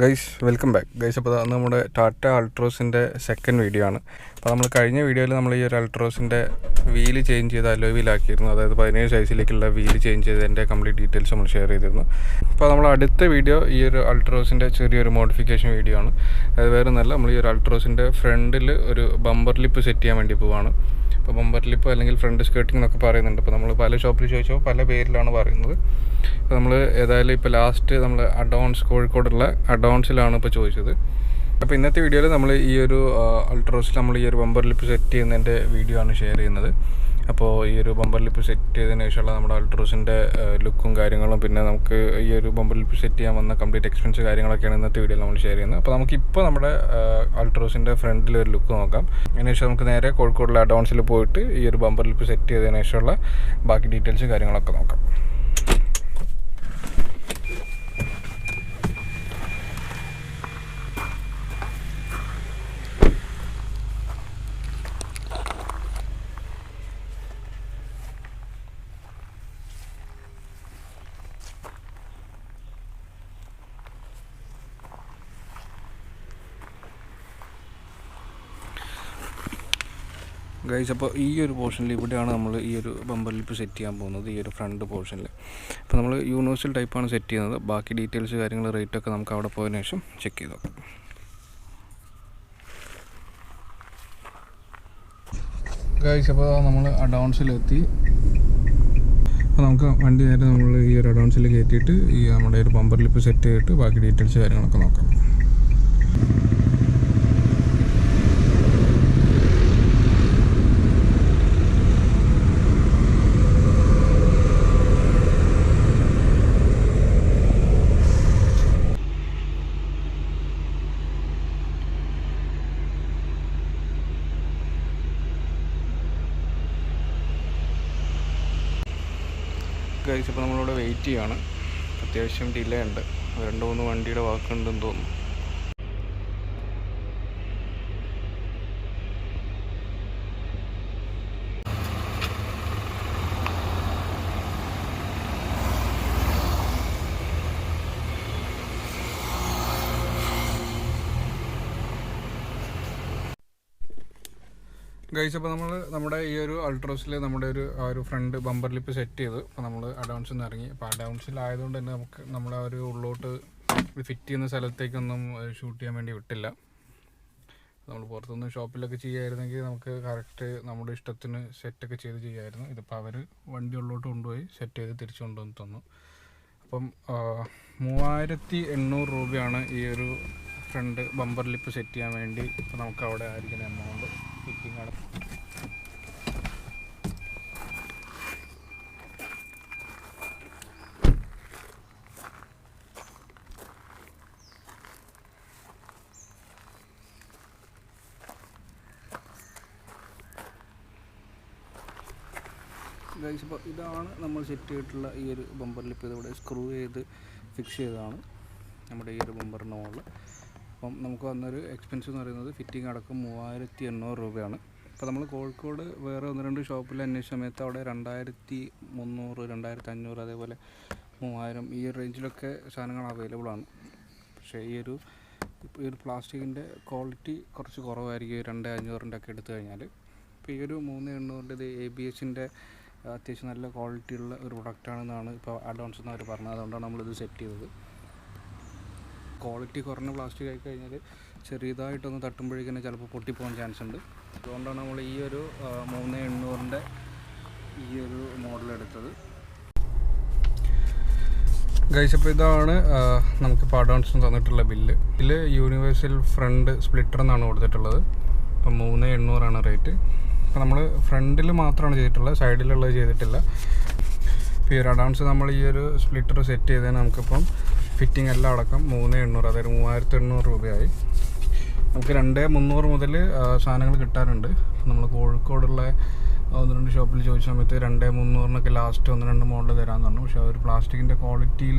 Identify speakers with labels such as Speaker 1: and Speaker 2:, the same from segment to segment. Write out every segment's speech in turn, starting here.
Speaker 1: Guys welcome back guys. അപ്പോൾ അത് നമ്മുടെ ടാറ്റ അൾട്രോസിൻ്റെ സെക്കൻഡ് വീഡിയോ ആണ്. അപ്പോൾ നമ്മൾ കഴിഞ്ഞ വീഡിയോയിൽ നമ്മൾ ഈ ഒരു അൾട്രോസിൻ്റെ വീല് ചേഞ്ച് ചെയ്ത് അലോയ് വീലാക്കിയിരുന്നു. അതായത് 17 സൈസിലേക്കുള്ള വീല് ചേഞ്ച് ചെയ്തതിൻ്റെ കംപ്ലീറ്റ് ഡീറ്റെയിൽസ് നമ്മൾ ഷെയർ ചെയ്തിരുന്നു. അപ്പോൾ നമ്മൾ അടുത്ത വീഡിയോ ഈ ഒരു അൾട്രോസിൻ്റെ ചെറിയൊരു മോഡിഫിക്കേഷൻ വീഡിയോ ആണ്. അത് വേറെ ഒന്നല്ല, നമ്മൾ ഈ ഒരു അൾട്രോസിൻ്റെ ഫ്രണ്ടിൽ ഒരു ബമ്പർ ലിപ്പ് സെറ്റ് ചെയ്യാൻ വേണ്ടി പോവാണ്. അപ്പോൾ ബമ്പർ ലിപ്പ് അല്ലെങ്കിൽ ഫ്രണ്ട് സ്കേർട്ടിംഗ് എന്നൊക്കെ പറയുന്നുണ്ട്. അപ്പോൾ നമ്മൾ പല ഷോപ്പിൽ ചോദിച്ചപ്പോൾ പല പേരിലാണ് പറയുന്നത്. അപ്പോൾ നമ്മൾ ഏതായാലും ഇപ്പോൾ ലാസ്റ്റ് നമ്മൾ അഡോൺസ് കോഴിക്കോടുള്ള അഡോൺസിലാണ് ഇപ്പോൾ ചോദിച്ചത്. അപ്പോൾ ഇന്നത്തെ വീഡിയോയിൽ നമ്മൾ ഈ ഒരു അൾട്രോസിൽ നമ്മൾ ഈ ഒരു ബമ്പർ ലിപ്പ് സെറ്റ് ചെയ്യുന്നതിൻ്റെ വീഡിയോ ആണ് ഷെയർ ചെയ്യുന്നത്. അപ്പോൾ ഈ ഒരു ബമ്പർ ലിപ്പ് സെറ്റ് ചെയ്തതിന് ശേഷമുള്ള നമ്മുടെ അൾട്രോസിൻ്റെ ലുക്കും കാര്യങ്ങളും, പിന്നെ നമുക്ക് ഈ ഒരു ബമ്പർ ലിപ്പ് സെറ്റ് ചെയ്യാൻ വന്ന കംപ്ലീറ്റ് എക്സ്പെൻസ് കാര്യങ്ങളൊക്കെയാണ് ഇന്നത്തെ വീഡിയോയിൽ നമ്മൾ ഷെയർ ചെയ്യുന്നത്. അപ്പോൾ നമുക്കിപ്പോൾ നമ്മുടെ അൾട്രോസിൻ്റെ ഫ്രണ്ടിൽ ഒരു ലുക്ക് നോക്കാം. അതിനുശേഷം നമുക്ക് നേരെ കോഴിക്കോടുള്ള അഡോൺസിൽ പോയിട്ട് ഈ ഒരു ബമ്പർ ലിപ്പ് സെറ്റ് ചെയ്തതിന് ശേഷമുള്ള ബാക്കി ഡീറ്റെയിൽസ് കാര്യങ്ങളൊക്കെ നോക്കാം. ഗൈസ്, അപ്പോൾ ഈ ഒരു പോർഷനിൽ ഇവിടെയാണ് നമ്മൾ ഈ ഒരു ബമ്പർ ലിപ്പ് സെറ്റ് ചെയ്യാൻ പോകുന്നത്, ഈ ഒരു ഫ്രണ്ട് പോർഷനിൽ. അപ്പോൾ നമ്മൾ യൂണിവേഴ്സൽ ടൈപ്പാണ് സെറ്റ് ചെയ്യുന്നത്. ബാക്കി ഡീറ്റെയിൽസ് കാര്യങ്ങൾ റേറ്റൊക്കെ നമുക്ക് അവിടെ പോയതിനു ശേഷം ചെക്ക് ചെയ്ത് നോക്കാം. ഗൈസ്, അപ്പോൾ നമ്മൾ അഡോൺസിലെത്തി. അപ്പോൾ നമുക്ക് വണ്ടി നേരെ നമ്മൾ ഈ ഒരു അഡോൺസിൽ കയറ്റിയിട്ട് ഈ നമ്മുടെ ഒരു ബമ്പർ ലിപ്പ് സെറ്റ് ചെയ്തിട്ട് ബാക്കി ഡീറ്റെയിൽസ് കാര്യങ്ങളൊക്കെ നോക്കാം. ഗൈസ്, ഇപ്പോൾ നമ്മളിവിടെ വെയിറ്റ് ചെയ്യുകയാണ്. അത്യാവശ്യം ഡിലേ ഉണ്ട്, 2-3 വണ്ടിയുടെ വാക്കുണ്ടെന്ന് തോന്നുന്നു. ഗൈസ്, അപ്പോൾ നമ്മൾ നമ്മുടെ ഈ ഒരു അൾട്രോസിൽ നമ്മുടെ ഒരു ഫ്രണ്ട് ബമ്പർ ലിപ്പ് സെറ്റ് ചെയ്ത് അപ്പോൾ നമ്മൾ അഡോൺസിൽ നിന്ന് ഇറങ്ങി. അപ്പോൾ അഡോൺസിലായതുകൊണ്ട് തന്നെ നമുക്ക് നമ്മളെ ഒരു ഉള്ളോട്ട് ഫിറ്റ് ചെയ്യുന്ന സ്ഥലത്തേക്കൊന്നും ഷൂട്ട് ചെയ്യാൻ വേണ്ടി വിട്ടില്ല. നമ്മൾ പുറത്തുനിന്ന് ഷോപ്പിലൊക്കെ ചെയ്യുമായിരുന്നെങ്കിൽ നമുക്ക് കറക്റ്റ് നമ്മുടെ ഇഷ്ടത്തിന് സെറ്റൊക്കെ ചെയ്ത് ചെയ്യുമായിരുന്നു. ഇതിപ്പോൾ അവർ വണ്ടി ഉള്ളോട്ട് കൊണ്ടുപോയി സെറ്റ് ചെയ്ത് തിരിച്ചു കൊണ്ടുവന്ന് തന്നു. അപ്പം 3800 രൂപയാണ് ഈ ഒരു ഫ്രണ്ട് ബമ്പർ ലിപ്പ് സെറ്റ് ചെയ്യാൻ വേണ്ടി ഇപ്പോൾ നമുക്ക് അവിടെ ആയിരിക്കുന്ന എമൗണ്ട് ഫിറ്റിംഗ് ആണ്. ഗൈസ്, ഇപ്പോൾ ഇതാണ് നമ്മൾ സെറ്റ് ചെയ്തിട്ടുള്ള ഈ ഒരു ബമ്പർ ലിപ്പ്. ഇതിവിടെ സ്ക്രൂ ചെയ്ത് ഫിക്സ് ചെയ്തതാണ് നമ്മുടെ ഈ ഒരു ബമ്പറിൻ്റെ മുകളിൽ. അപ്പം നമുക്ക് വന്നൊരു എക്സ്പെൻസ് എന്ന് പറയുന്നത് ഫിറ്റിംഗ് അടക്കം 3800 രൂപയാണ്. അപ്പോൾ നമ്മൾ കോഴിക്കോട് വേറെ 1-2 ഷോപ്പിൽ അന്വേഷിച്ച സമയത്ത് അവിടെ 2300, 2500, അതേപോലെ 3000 ഈ റേഞ്ചിലൊക്കെ സാധനങ്ങൾ അവൈലബിൾ ആണ്. പക്ഷേ ഈ ഒരു പ്ലാസ്റ്റിക്കിൻ്റെ ക്വാളിറ്റി കുറച്ച് കുറവായിരിക്കും 2500 ഒക്കെ എടുത്തു കഴിഞ്ഞാൽ. ഇപ്പോൾ ഈ ഒരു 3800 ഇത് ABSൻ്റെ അത്യാവശ്യം നല്ല ക്വാളിറ്റിയുള്ള ഒരു പ്രൊഡക്റ്റാണെന്നാണ് ഇപ്പോൾ അഡോൺസ് എന്ന് അവർ പറഞ്ഞത്. അതുകൊണ്ടാണ് നമ്മളിത് സെറ്റ് ചെയ്തത്. ക്വാളിറ്റി കുറഞ്ഞ പ്ലാസ്റ്റിക് ആയി കഴിഞ്ഞാൽ ചെറിയതായിട്ടൊന്ന് തട്ടുമ്പോഴേക്കും ചിലപ്പോൾ പൊട്ടിപ്പോകാൻ ചാൻസ് ഉണ്ട്. അതുകൊണ്ടാണ് നമ്മൾ ഈ ഒരു 3800 ഈ ഒരു മോഡൽ എടുത്തത്. ഗൈസ്, അപ്പോൾ ഇതാണ് നമുക്കിപ്പോൾ അഡോൺസിന് തന്നിട്ടുള്ള ബില്ല്. യൂണിവേഴ്സൽ ഫ്രണ്ട് സ്പ്ലിറ്റർ എന്നാണ് കൊടുത്തിട്ടുള്ളത്. അപ്പോൾ 3800 റേറ്റ്. അപ്പോൾ നമ്മൾ ഫ്രണ്ടിൽ മാത്രമാണ് ചെയ്തിട്ടുള്ളത്, സൈഡിലുള്ളത് ചെയ്തിട്ടില്ല. ഇപ്പോൾ ഈ ഒരു അഡോൺസ് നമ്മൾ ഈ ഒരു സ്പ്ലിറ്റർ സെറ്റ് ചെയ്തതിന് നമുക്കിപ്പം ഫിറ്റിംഗ് എല്ലാം അടക്കം 3800, അതായത് 3800 രൂപയായി. നമുക്ക് 2300 മുതൽ സാധനങ്ങൾ കിട്ടാറുണ്ട്. നമ്മൾ കോഴിക്കോടുള്ള 1-2 ഷോപ്പിൽ ചോദിച്ച സമയത്ത് 2300 ലാസ്റ്റ് 1-2 മോഡൽ തരാമെന്ന് പറഞ്ഞു. പക്ഷേ ഒരു പ്ലാസ്റ്റിക്കിൻ്റെ ക്വാളിറ്റിയിൽ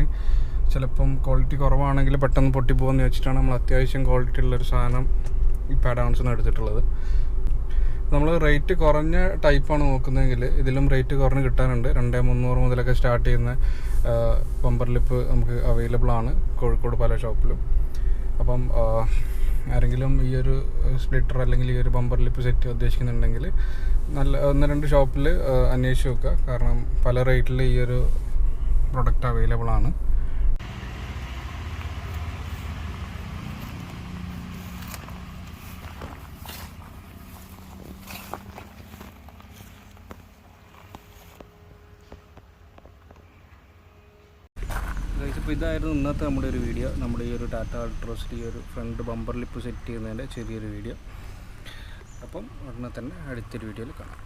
Speaker 1: ചിലപ്പം ക്വാളിറ്റി കുറവാണെങ്കിൽ പെട്ടെന്ന് പൊട്ടിപ്പോകുമെന്ന് വെച്ചിട്ടാണ് നമ്മൾ അത്യാവശ്യം ക്വാളിറ്റി ഉള്ളൊരു സാധനം ഇപ്പോൾ അഡോൺസിൽ നിന്ന് എടുത്തിട്ടുള്ളത്. നമ്മൾ റേറ്റ് കുറഞ്ഞ ടൈപ്പാണ് നോക്കുന്നതെങ്കിൽ ഇതിലും റേറ്റ് കുറഞ്ഞ് കിട്ടാനുണ്ട്. 2300 മുതലൊക്കെ സ്റ്റാർട്ട് ചെയ്യുന്ന ബമ്പർ ലിപ്പ് നമുക്ക് അവൈലബിൾ ആണ് കോഴിക്കോട് പല ഷോപ്പിലും. അപ്പം ആരെങ്കിലും ഈ ഒരു സ്പ്ലിറ്റർ അല്ലെങ്കിൽ ഈ ഒരു ബമ്പർ ലിപ്പ് സെറ്റ് ഉദ്ദേശിക്കുന്നുണ്ടെങ്കിൽ നല്ല 1-2 ഷോപ്പിൽ അന്വേഷിച്ച് നോക്കുക. കാരണം പല റേറ്റിൽ ഈ ഒരു പ്രൊഡക്റ്റ് അവൈലബിൾ ആണ്. ഇപ്പോൾ ഇതായിരുന്നു ഇന്നത്തെ നമ്മുടെ ഒരു വീഡിയോ. നമ്മുടെ ഈ ഒരു ടാറ്റ അൾട്രോസിൽ ഈ ഒരു ഫ്രണ്ട് ബമ്പർ ലിപ്പ് സെറ്റ് ചെയ്യുന്നതിൻ്റെ ചെറിയൊരു വീഡിയോ. അപ്പം ഉടനെ തന്നെ അടുത്തൊരു വീഡിയോയിൽ കാണാം.